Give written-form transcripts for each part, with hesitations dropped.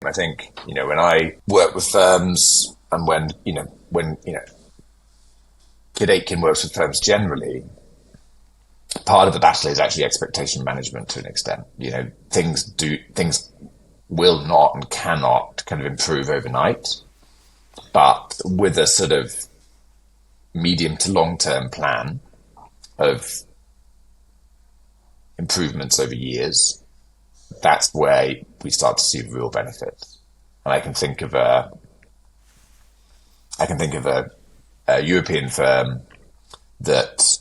I think, when I work with firms and when Kidd Aitken works with firms generally, part of the battle is actually expectation management to an extent. Things will not and cannot kind of improve overnight, but with a sort of medium to long-term plan of improvements over years, that's where we start to see real benefits. And I can think of a European firm that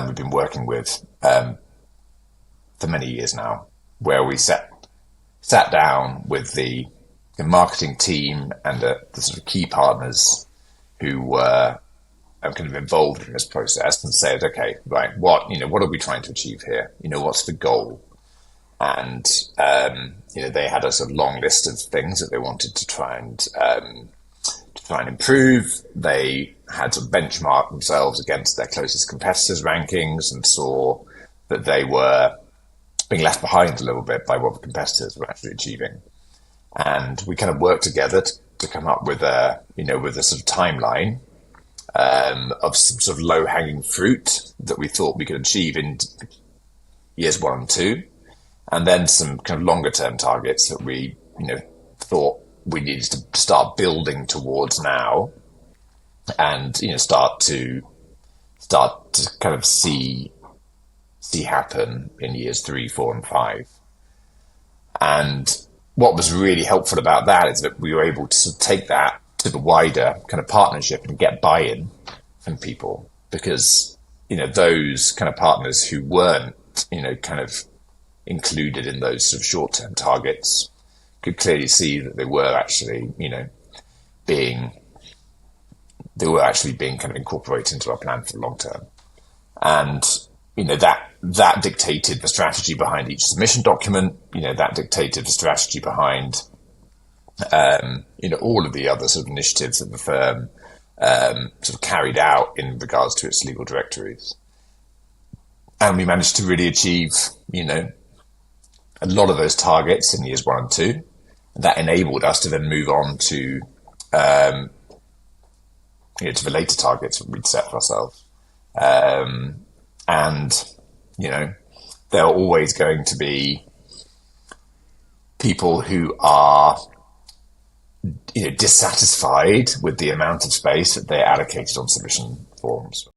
we've been working with for many years now, where we sat down with the marketing team and the sort of key partners who were kind of involved in this process, and said, okay, right, what are we trying to achieve here? What's the goal? And they had a sort of long list of things that they wanted to try and improve. They had to benchmark themselves against their closest competitors' rankings and saw that they were being left behind a little bit by what the competitors were actually achieving. And we kind of worked together to come up with a sort of timeline of some sort of low-hanging fruit that we thought we could achieve in years 1 and 2, and then some kind of longer-term targets that we thought we needed to start building towards now, and start to kind of see happen in years 3, 4, and 5. And what was really helpful about that is that we were able to sort of take that to the wider kind of partnership and get buy-in from people, because those kind of partners who weren't kind of included in those sort of short-term targets could clearly see that they were actually being kind of incorporated into our plan for the long term. And that dictated the strategy behind each submission document. That dictated the strategy behind all of the other sort of initiatives that the firm sort of carried out in regards to its legal directories. And we managed to really achieve, a lot of those targets in years 1 and 2. That enabled us to then move on to the later targets that we'd set for ourselves. There are always going to be people who are dissatisfied with the amount of space that they're allocated on submission forms.